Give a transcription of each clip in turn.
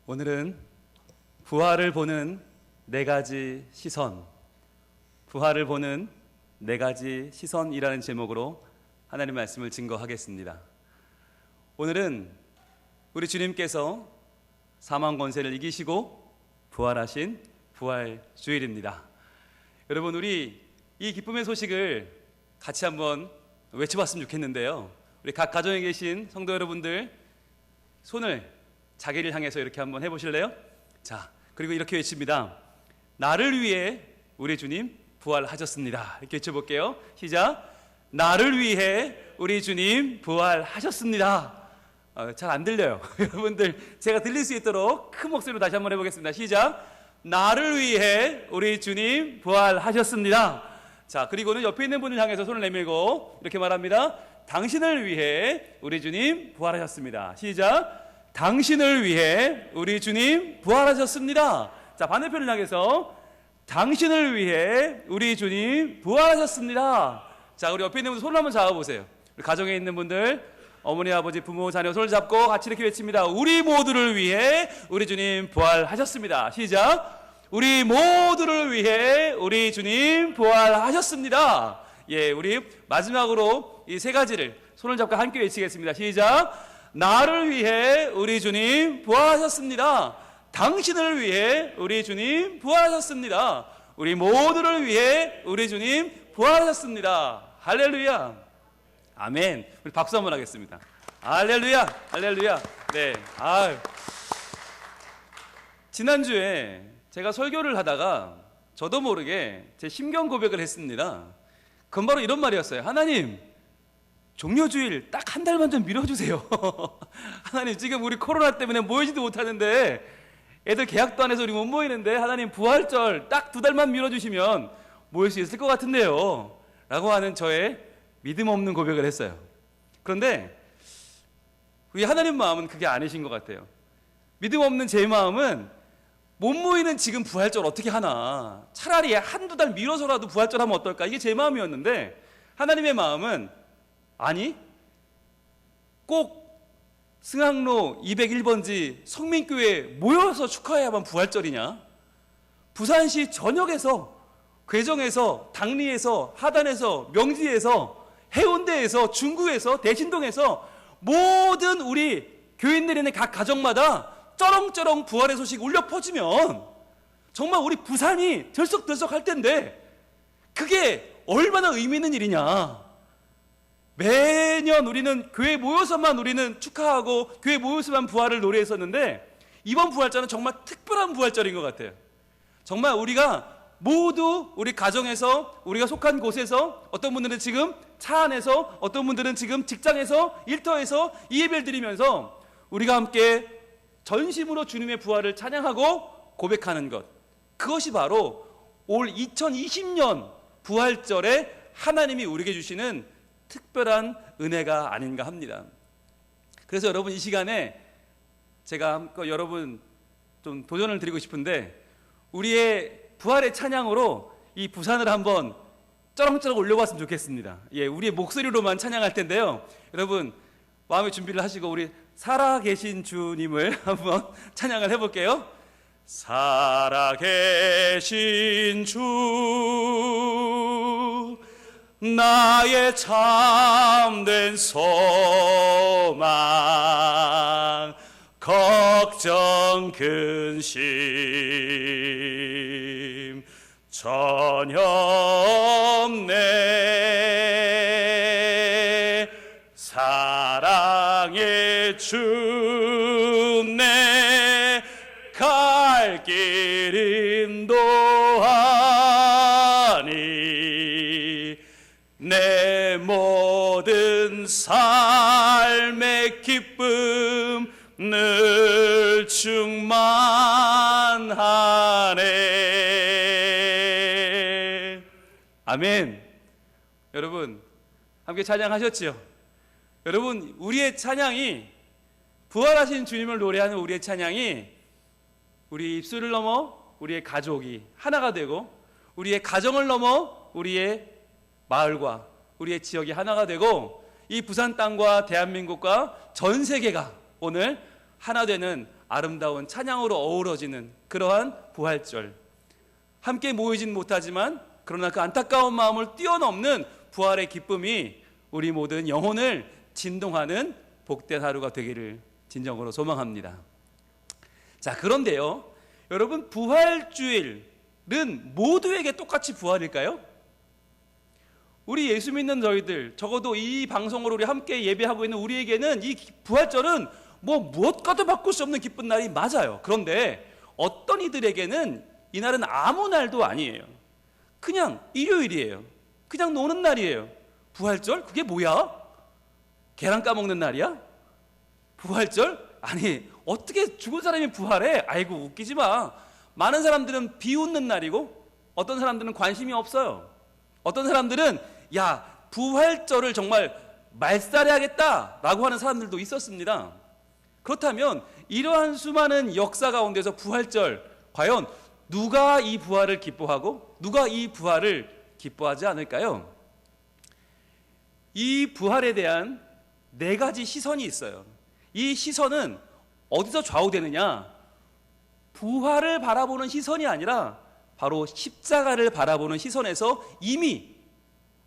오늘은 부활을 보는 네 가지 시선, 부활을 보는 네 가지 시선이라는 제목으로 하나님의 말씀을 증거하겠습니다. 오늘은 우리 주님께서 사망 권세를 이기시고 부활하신 부활주일입니다. 여러분, 우리 이 기쁨의 소식을 같이 한번 외쳐봤으면 좋겠는데요. 우리 각 가정에 계신 성도 여러분들 손을 자기를 향해서 이렇게 한번 해보실래요? 자, 그리고 이렇게 외칩니다. 나를 위해 우리 주님 부활하셨습니다. 이렇게 외쳐볼게요. 시작. 나를 위해 우리 주님 부활하셨습니다. 잘 안 들려요. 여러분들 제가 들릴 수 있도록 큰 목소리로 다시 한번 해보겠습니다. 시작. 나를 위해 우리 주님 부활하셨습니다. 자, 그리고는 옆에 있는 분을 향해서 손을 내밀고 이렇게 말합니다. 당신을 위해 우리 주님 부활하셨습니다. 시작. 당신을 위해 우리 주님 부활하셨습니다. 자, 반대편을 향해서 당신을 위해 우리 주님 부활하셨습니다. 자, 우리 옆에 있는 분들 손을 한번 잡아보세요. 우리 가정에 있는 분들, 어머니, 아버지, 부모, 자녀 손을 잡고 같이 이렇게 외칩니다. 우리 모두를 위해 우리 주님 부활하셨습니다. 시작. 우리 모두를 위해 우리 주님 부활하셨습니다. 예, 우리 마지막으로 이 세 가지를 손을 잡고 함께 외치겠습니다. 시작. 나를 위해 우리 주님 부활하셨습니다. 당신을 위해 우리 주님 부활하셨습니다. 우리 모두를 위해 우리 주님 부활하셨습니다. 할렐루야. 아멘. 우리 박수 한번 하겠습니다. 할렐루야. 할렐루야. 네. 지난주에 제가 설교를 하다가 저도 모르게 제 심경 고백을 했습니다. 그건 바로 이런 말이었어요. 하나님, 종료주일 딱 한 달만 좀 미뤄주세요. 하나님, 지금 우리 코로나 때문에 모이지도 못하는데 애들 계약도 안 해서 우리 못 모이는데 하나님 부활절 딱 2달만 미뤄주시면 모일 수 있을 것 같은데요 라고 하는 저의 믿음 없는 고백을 했어요. 그런데 우리 하나님 마음은 그게 아니신 것 같아요. 믿음 없는 제 마음은 못 모이는 지금 부활절 어떻게 하나, 차라리 한두 달 미뤄서라도 부활절 하면 어떨까, 이게 제 마음이었는데 하나님의 마음은 아니, 꼭 승학로 201번지 성민교회에 모여서 축하해야만 부활절이냐? 부산시 전역에서, 괴정에서, 당리에서, 하단에서, 명지에서, 해운대에서, 중구에서, 대신동에서 모든 우리 교인들이 있는 각 가정마다 쩌렁쩌렁 부활의 소식 울려 퍼지면 정말 우리 부산이 들썩들썩할 텐데 그게 얼마나 의미 있는 일이냐. 매년 우리는 교회 모여서만 우리는 축하하고 교회 모여서만 부활을 노래했었는데 이번 부활절은 정말 특별한 부활절인 것 같아요. 정말 우리가 모두 우리 가정에서, 우리가 속한 곳에서, 어떤 분들은 지금 차 안에서, 어떤 분들은 지금 직장에서, 일터에서 이 예배를 드리면서 우리가 함께 전심으로 주님의 부활을 찬양하고 고백하는 것, 그것이 바로 올 2020년 부활절에 하나님이 우리에게 주시는 특별한 은혜가 아닌가 합니다. 그래서 여러분, 이 시간에 제가 여러분 좀 도전을 드리고 싶은데 우리의 부활의 찬양으로 이 부산을 한번 쩌렁쩌렁 올려봤으면 좋겠습니다. 예, 우리의 목소리로만 찬양할 텐데요. 여러분 마음의 준비를 하시고 우리 살아계신 주님을 한번 찬양을 해볼게요. 살아계신 주, 나의 참된 소망, 걱정 근심 전혀 없네. 사랑의 주, 내 갈 길 인도하니 내 모든 삶의 기쁨 늘 충만하네. 아멘. 여러분 함께 찬양하셨지요? 여러분, 우리의 찬양이, 부활하신 주님을 노래하는 우리의 찬양이 우리 입술을 넘어 우리의 가족이 하나가 되고, 우리의 가정을 넘어 우리의 마을과 우리의 지역이 하나가 되고, 이 부산 땅과 대한민국과 전 세계가 오늘 하나 되는 아름다운 찬양으로 어우러지는 그러한 부활절, 함께 모이진 못하지만 그러나 그 안타까운 마음을 뛰어넘는 부활의 기쁨이 우리 모든 영혼을 진동하는 복된 하루가 되기를 진정으로 소망합니다. 자, 그런데요, 여러분, 부활주일은 모두에게 똑같이 부활일까요? 우리 예수 믿는 저희들, 적어도 이 방송으로 우리 함께 예배하고 있는 우리에게는 이 부활절은 무엇과도 바꿀 수 없는 기쁜 날이 맞아요. 그런데 어떤 이들에게는 이날은 아무 날도 아니에요. 그냥 일요일이에요. 그냥 노는 날이에요. 부활절? 그게 뭐야? 계란 까먹는 날이야? 부활절? 아니, 어떻게 죽은 사람이 부활해? 아이고, 웃기지 마. 많은 사람들은 비웃는 날이고 어떤 사람들은 관심이 없어요. 어떤 사람들은 야, 부활절을 정말 말살해야겠다라고 하는 사람들도 있었습니다. 그렇다면 이러한 수많은 역사 가운데서 부활절, 과연 누가 이 부활을 기뻐하고 누가 이 부활을 기뻐하지 않을까요? 이 부활에 대한 네 가지 시선이 있어요. 이 시선은 어디서 좌우되느냐? 부활을 바라보는 시선이 아니라 바로 십자가를 바라보는 시선에서 이미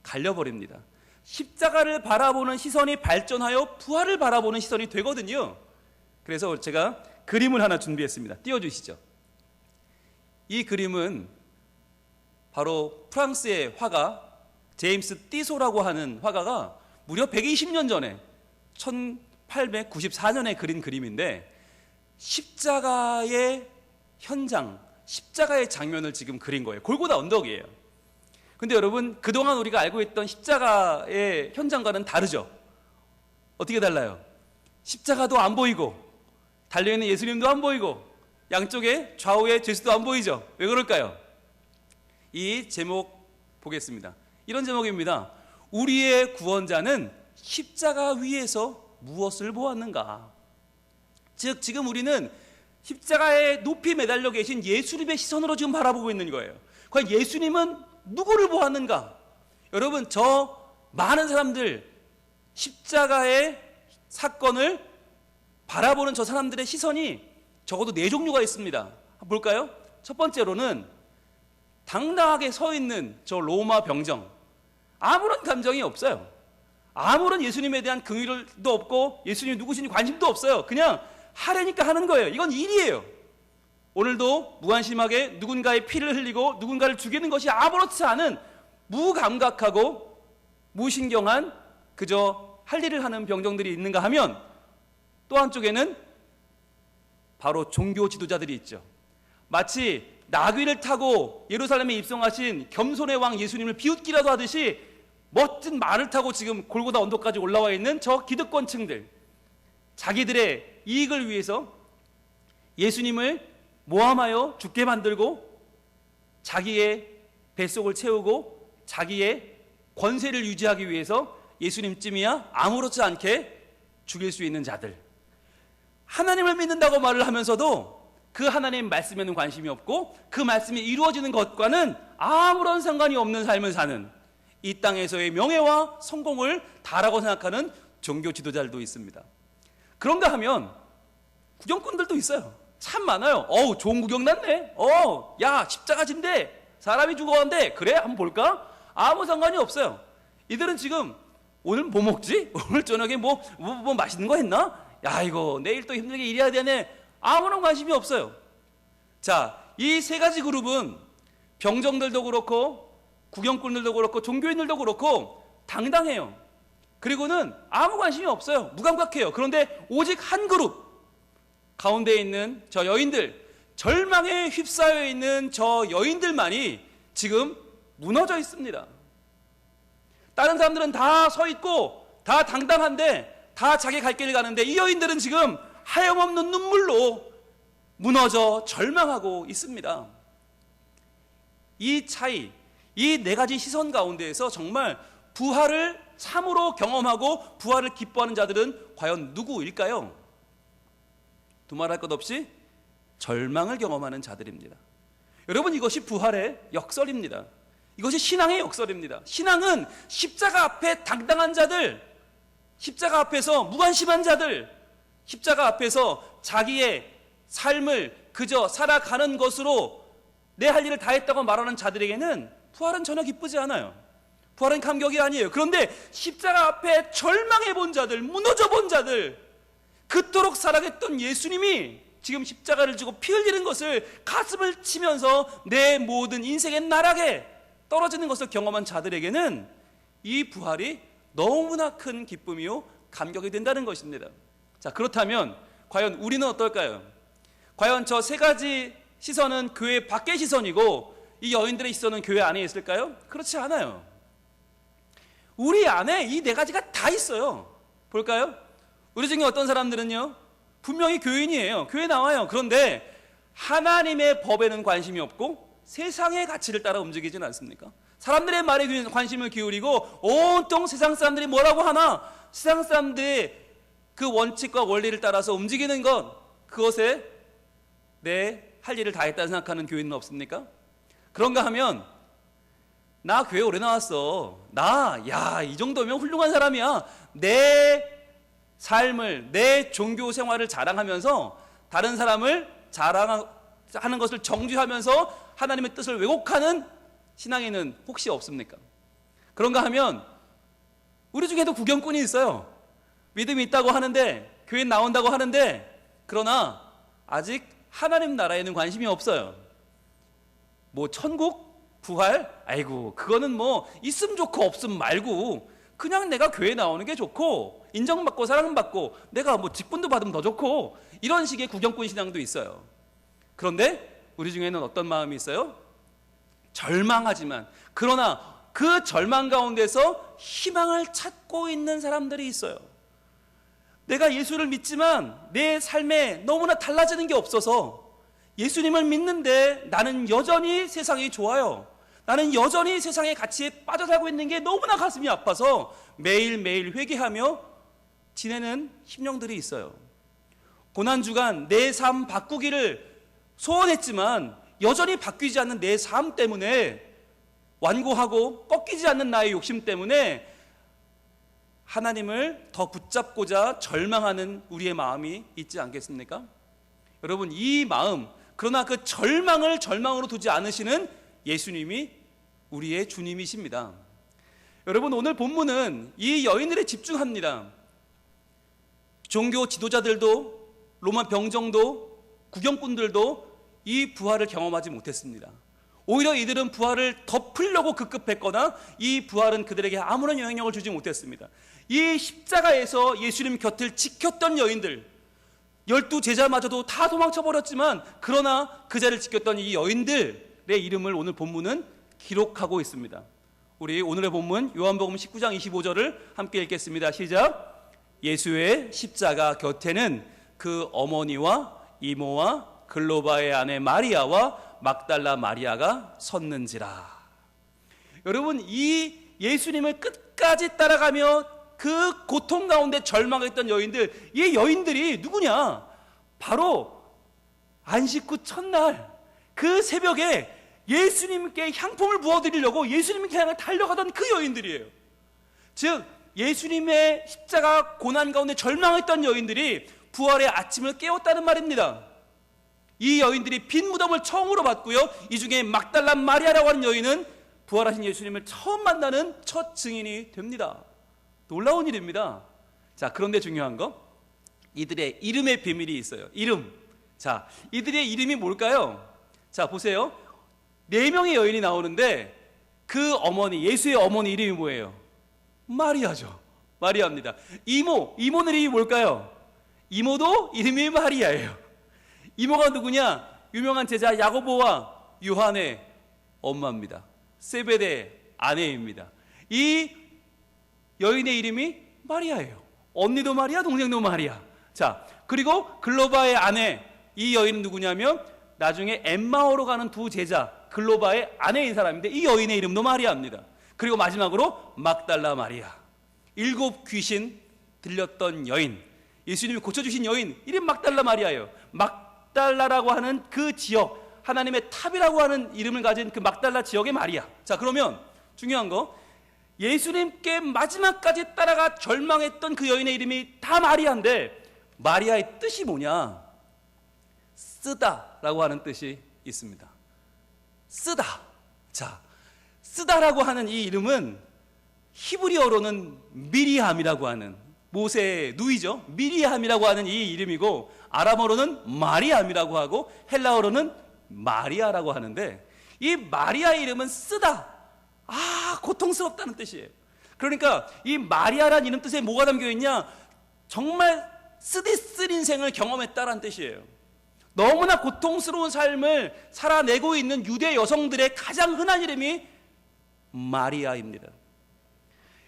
갈려버립니다. 십자가를 바라보는 시선이 발전하여 부활을 바라보는 시선이 되거든요. 그래서 제가 그림을 하나 준비했습니다. 띄워주시죠. 이 그림은 바로 프랑스의 화가 제임스 띠소라고 하는 화가가 무려 120년 전에 1894년에 그린 그림인데, 십자가의 현장, 십자가의 장면을 지금 그린 거예요. 골고다 언덕이에요. 근데 여러분, 그동안 우리가 알고 있던 십자가의 현장과는 다르죠? 어떻게 달라요? 십자가도 안 보이고 달려있는 예수님도 안 보이고 양쪽에 좌우에 죄수도 안 보이죠? 왜 그럴까요? 이 제목 보겠습니다. 이런 제목입니다. 우리의 구원자는 십자가 위에서 무엇을 보았는가? 즉, 지금 우리는 십자가에 높이 매달려 계신 예수님의 시선으로 지금 바라보고 있는 거예요. 과연 예수님은 누구를 보았는가? 여러분, 저 많은 사람들, 십자가의 사건을 바라보는 저 사람들의 시선이 적어도 네 종류가 있습니다. 한번 볼까요? 첫 번째로는 당당하게 서 있는 저 로마 병정, 아무런 감정이 없어요. 아무런 예수님에 대한 긍휼도 없고 예수님이 누구신지 관심도 없어요. 그냥 하려니까 하는 거예요. 이건 일이에요. 오늘도 무관심하게 누군가의 피를 흘리고 누군가를 죽이는 것이 아무렇지 않은 무감각하고 무신경한 그저 할 일을 하는 병정들이 있는가 하면, 또 한쪽에는 바로 종교 지도자들이 있죠. 마치 나귀를 타고 예루살렘에 입성하신 겸손의 왕 예수님을 비웃기라도 하듯이 멋진 말을 타고 지금 골고다 언덕까지 올라와 있는 저 기득권층들, 자기들의 이익을 위해서 예수님을 모함하여 죽게 만들고 자기의 뱃속을 채우고 자기의 권세를 유지하기 위해서 예수님쯤이야 아무렇지 않게 죽일 수 있는 자들, 하나님을 믿는다고 말을 하면서도 그 하나님 말씀에는 관심이 없고 그 말씀이 이루어지는 것과는 아무런 상관이 없는 삶을 사는, 이 땅에서의 명예와 성공을 다라고 생각하는 종교 지도자들도 있습니다. 그런가 하면 구경꾼들도 있어요. 참 많아요. 어우, 좋은 구경 났네. 야, 십자가 진대. 사람이 죽어간대. 그래, 한번 볼까? 아무 상관이 없어요. 이들은 지금 오늘 뭐 먹지? 오늘 저녁에 뭐 맛있는 거 했나? 야, 이거 내일 또 힘들게 일해야 되네. 아무런 관심이 없어요. 자, 이 세 가지 그룹은 병정들도 그렇고 구경꾼들도 그렇고 종교인들도 그렇고 당당해요. 그리고는 아무 관심이 없어요. 무감각해요. 그런데 오직 한 그룹, 가운데 있는 저 여인들, 절망에 휩싸여 있는 저 여인들만이 지금 무너져 있습니다. 다른 사람들은 다 서 있고 다 당당한데 다 자기 갈 길을 가는데, 이 여인들은 지금 하염없는 눈물로 무너져 절망하고 있습니다. 이 차이, 이 네 가지 시선 가운데에서 정말 부활을 참으로 경험하고 부활을 기뻐하는 자들은 과연 누구일까요? 두말할 것 없이 절망을 경험하는 자들입니다. 여러분, 이것이 부활의 역설입니다. 이것이 신앙의 역설입니다. 신앙은 십자가 앞에 당당한 자들, 십자가 앞에서 무관심한 자들, 십자가 앞에서 자기의 삶을 그저 살아가는 것으로 내 할 일을 다 했다고 말하는 자들에게는 부활은 전혀 기쁘지 않아요. 부활은 감격이 아니에요. 그런데 십자가 앞에 절망해 본 자들, 무너져 본 자들, 그토록 사랑했던 예수님이 지금 십자가를 지고 피 흘리는 것을 가슴을 치면서 내 모든 인생의 나락에 떨어지는 것을 경험한 자들에게는 이 부활이 너무나 큰 기쁨이요 감격이 된다는 것입니다. 자, 그렇다면 과연 우리는 어떨까요? 과연 저 세 가지 시선은 교회 밖의 시선이고 이 여인들의 시선은 교회 안에 있을까요? 그렇지 않아요. 우리 안에 이 네 가지가 다 있어요. 볼까요? 우리 중에 어떤 사람들은요, 분명히 교인이에요. 교회 나와요. 그런데 하나님의 법에는 관심이 없고 세상의 가치를 따라 움직이지는 않습니까? 사람들의 말에 관심을 기울이고 온통 세상 사람들이 뭐라고 하나, 세상 사람들의 그 원칙과 원리를 따라서 움직이는 것, 그것에 내 할 일을 다 했다 생각하는 교인은 없습니까? 그런가 하면 나 교회 오래 나왔어. 이 정도면 훌륭한 사람이야. 내 삶을, 내 종교 생활을 자랑하면서 다른 사람을 자랑하는 것을 정죄하면서 하나님의 뜻을 왜곡하는 신앙인은 혹시 없습니까? 그런가 하면 우리 중에도 구경꾼이 있어요. 믿음이 있다고 하는데, 교회 나온다고 하는데, 그러나 아직 하나님 나라에는 관심이 없어요. 뭐 천국? 부활? 아이고, 그거는 뭐 있으면 좋고 없으면 말고 그냥 내가 교회 나오는 게 좋고 인정받고 사랑받고 내가 뭐 직분도 받으면 더 좋고, 이런 식의 구경꾼 신앙도 있어요. 그런데 우리 중에는 어떤 마음이 있어요? 절망하지만, 그러나 그 절망 가운데서 희망을 찾고 있는 사람들이 있어요. 내가 예수를 믿지만 내 삶에 너무나 달라지는 게 없어서, 예수님을 믿는데 나는 여전히 세상이 좋아요. 나는 여전히 세상의 가치에 빠져 살고 있는 게 너무나 가슴이 아파서 매일매일 회개하며 지내는 심령들이 있어요. 고난주간 내 삶 바꾸기를 소원했지만 여전히 바뀌지 않는 내 삶 때문에, 완고하고 꺾이지 않는 나의 욕심 때문에 하나님을 더 붙잡고자 절망하는 우리의 마음이 있지 않겠습니까? 여러분, 이 마음, 그러나 그 절망을 절망으로 두지 않으시는 예수님이 우리의 주님이십니다. 여러분, 오늘 본문은 이 여인들에 집중합니다. 종교 지도자들도, 로마 병정도, 구경꾼들도 이 부활을 경험하지 못했습니다. 오히려 이들은 부활을 덮으려고 급급했거나 이 부활은 그들에게 아무런 영향력을 주지 못했습니다. 이 십자가에서 예수님 곁을 지켰던 여인들, 12제자마저도 다 도망쳐버렸지만 그러나 그 자리를 지켰던 이 여인들의 이름을 오늘 본문은 기록하고 있습니다. 우리 오늘의 본문 요한복음 19장 25절을 함께 읽겠습니다. 시작. 예수의 십자가 곁에는 그 어머니와 이모와 글로바의 아내 마리아와 막달라 마리아가 섰는지라. 여러분, 이 예수님을 끝까지 따라가며 그 고통 가운데 절망했던 여인들, 이 여인들이 누구냐? 바로 안식 후 첫날 그 새벽에 예수님께 향품을 부어드리려고 예수님께 향해 달려가던 그 여인들이에요. 즉 예수님의 십자가 고난 가운데 절망했던 여인들이 부활의 아침을 깨웠다는 말입니다. 이 여인들이 빈 무덤을 처음으로 봤고요, 이 중에 막달라 마리아라고 하는 여인은 부활하신 예수님을 처음 만나는 첫 증인이 됩니다. 놀라운 일입니다. 자, 그런데 중요한 거, 이들의 이름의 비밀이 있어요. 이름. 자, 이들의 이름이 뭘까요? 자, 보세요. 4명의 여인이 나오는데 그 어머니, 예수의 어머니 이름이 뭐예요? 마리아죠. 마리아입니다. 이모는 이름이 뭘까요? 이모도 이름이 마리아예요. 이모가 누구냐? 유명한 제자 야고보와 요한의 엄마입니다. 세베대의 아내입니다. 이 여인의 이름이 마리아예요. 언니도 마리아, 동생도 마리아. 자, 그리고 글로바의 아내, 이 여인은 누구냐면 나중에 엠마오로 가는 두 제자, 글로바의 아내인 사람인데 이 여인의 이름도 마리아입니다. 그리고 마지막으로 막달라 마리아, 7 귀신 들렸던 여인, 예수님이 고쳐주신 여인, 이름 막달라 마리아예요. 막달라라고 하는 그 지역, 하나님의 탑이라고 하는 이름을 가진 그 막달라 지역의 마리아. 자, 그러면 중요한 거, 예수님께 마지막까지 따라가 절망했던 그 여인의 이름이 다 마리아인데 마리아의 뜻이 뭐냐? 쓰다라고 하는 뜻이 있습니다. 쓰다. 자, 쓰다라고 하는 이 이름은 히브리어로는 미리암이라고 하는, 모세의 누이죠. 미리암이라고 하는 이 이름이고, 아람어로는 마리암이라고 하고 헬라어로는 마리아라고 하는데, 이 마리아의 이름은 쓰다, 고통스럽다는 뜻이에요. 그러니까 이 마리아라는 이름 뜻에 뭐가 담겨 있냐? 정말 쓰디쓴 인생을 경험했다라는 뜻이에요. 너무나 고통스러운 삶을 살아내고 있는 유대 여성들의 가장 흔한 이름이 마리아입니다.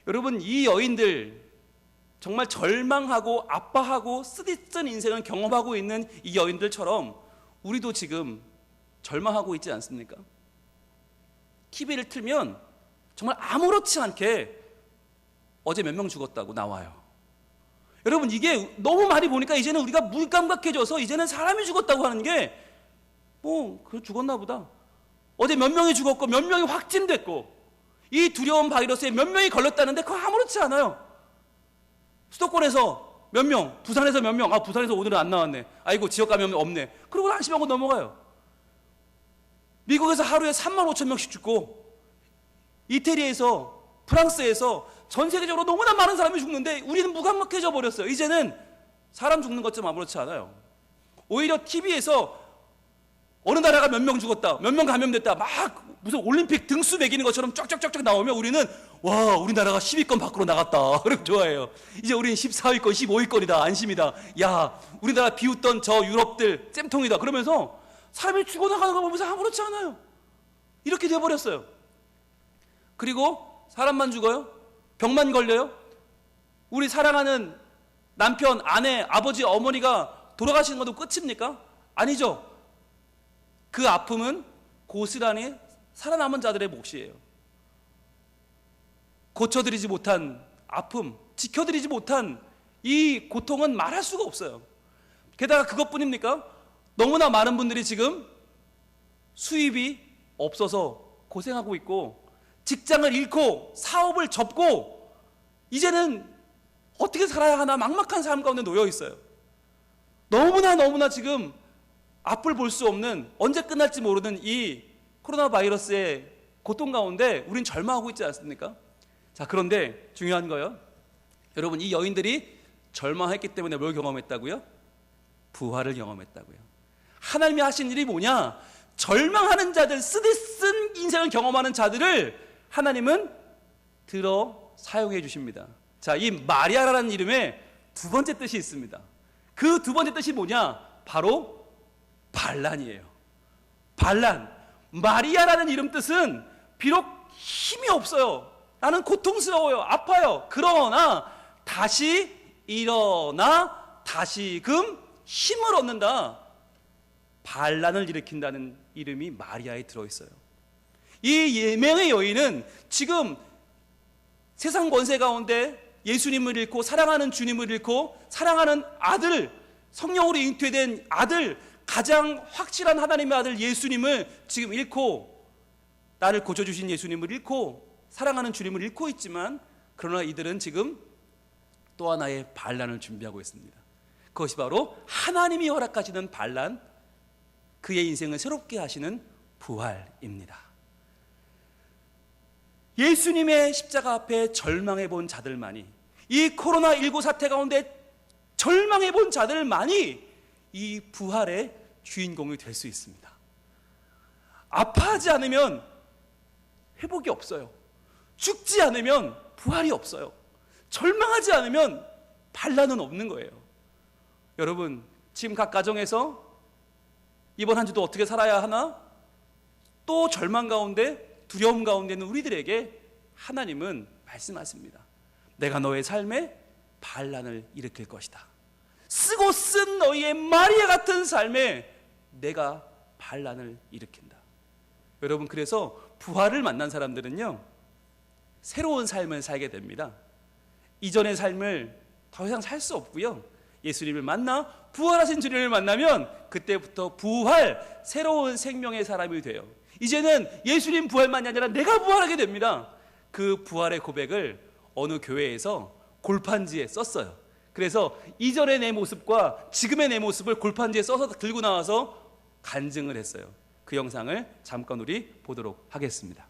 여러분, 이 여인들 정말 절망하고 아파하고 쓰디쓴 인생을 경험하고 있는 이 여인들처럼 우리도 지금 절망하고 있지 않습니까? TV를 틀면 정말 아무렇지 않게 어제 몇 명 죽었다고 나와요. 여러분, 이게 너무 많이 보니까 이제는 우리가 무감각해져서 이제는 사람이 죽었다고 하는 게 그 죽었나 보다. 어제 몇 명이 죽었고 몇 명이 확진됐고 이 두려운 바이러스에 몇 명이 걸렸다는데 그거 아무렇지 않아요. 수도권에서 몇 명, 부산에서 몇 명, 부산에서 오늘은 안 나왔네. 아이고, 지역 감염이 없네. 그러고 안심하고 넘어가요. 미국에서 하루에 3만 5천 명씩 죽고, 이태리에서, 프랑스에서 전 세계적으로 너무나 많은 사람이 죽는데 우리는 무감각해져 버렸어요. 이제는 사람 죽는 것 좀 아무렇지 않아요. 오히려 TV에서 어느 나라가 몇 명 죽었다, 몇 명 감염됐다, 막 무슨 올림픽 등수 매기는 것처럼 쫙쫙쫙쫙 나오면 우리는 와, 우리나라가 10위권 밖으로 나갔다. 그렇게 좋아해요. 이제 우리는 14위권, 15위권이다. 안심이다. 야, 우리나라 비웃던 저 유럽들 쌤통이다. 그러면서 사람이 죽어나가는 거 보면서 아무렇지 않아요. 이렇게 돼버렸어요. 그리고 사람만 죽어요? 병만 걸려요? 우리 사랑하는 남편, 아내, 아버지, 어머니가 돌아가시는 것도 끝입니까? 아니죠. 그 아픔은 고스란히 살아남은 자들의 몫이에요. 고쳐드리지 못한 아픔, 지켜드리지 못한 이 고통은 말할 수가 없어요. 게다가 그것뿐입니까? 너무나 많은 분들이 지금 수입이 없어서 고생하고 있고, 직장을 잃고 사업을 접고 이제는 어떻게 살아야 하나 막막한 삶 가운데 놓여 있어요. 너무나 지금 앞을 볼 수 없는, 언제 끝날지 모르는 이 코로나 바이러스의 고통 가운데 우린 절망하고 있지 않습니까? 자, 그런데 중요한 거요, 여러분, 이 여인들이 절망했기 때문에 뭘 경험했다고요? 부활을 경험했다고요. 하나님이 하신 일이 뭐냐? 절망하는 자들, 쓰디쓴 인생을 경험하는 자들을 하나님은 들어 사용해 주십니다. 자, 이 마리아라는 이름에 두 번째 뜻이 있습니다. 그 두 번째 뜻이 뭐냐? 바로 반란이에요. 반란. 마리아라는 이름 뜻은 비록 힘이 없어요. 나는 고통스러워요. 아파요. 그러나 다시 일어나 다시금 힘을 얻는다. 반란을 일으킨다는 이름이 마리아에 들어있어요. 이 예명의 여인은 지금 세상 권세 가운데 예수님을 잃고 사랑하는 주님을 잃고 사랑하는 아들, 성령으로 잉태된 아들, 가장 확실한 하나님의 아들 예수님을 지금 잃고, 나를 고쳐주신 예수님을 잃고 사랑하는 주님을 잃고 있지만, 그러나 이들은 지금 또 하나의 반란을 준비하고 있습니다. 그것이 바로 하나님이 허락하시는 반란, 그의 인생을 새롭게 하시는 부활입니다. 예수님의 십자가 앞에 절망해 본 자들만이, 이 코로나19 사태 가운데 절망해 본 자들만이 이 부활의 주인공이 될 수 있습니다. 아파하지 않으면 회복이 없어요. 죽지 않으면 부활이 없어요. 절망하지 않으면 반란은 없는 거예요. 여러분, 지금 각 가정에서 이번 한 주도 어떻게 살아야 하나? 또 절망 가운데, 두려움 가운데 있는 우리들에게 하나님은 말씀하십니다. 내가 너의 삶에 반란을 일으킬 것이다. 쓰고 쓴 너희의 마리아 같은 삶에 내가 반란을 일으킨다. 여러분, 그래서 부활을 만난 사람들은요, 새로운 삶을 살게 됩니다. 이전의 삶을 더 이상 살 수 없고요, 예수님을 만나 부활하신 주님을 만나면 그때부터 부활, 새로운 생명의 사람이 돼요. 이제는 예수님 부활만이 아니라 내가 부활하게 됩니다. 그 부활의 고백을 어느 교회에서 골판지에 썼어요. 그래서 이전의 내 모습과 지금의 내 모습을 골판지에 써서 들고 나와서 간증을 했어요. 그 영상을 잠깐 우리 보도록 하겠습니다.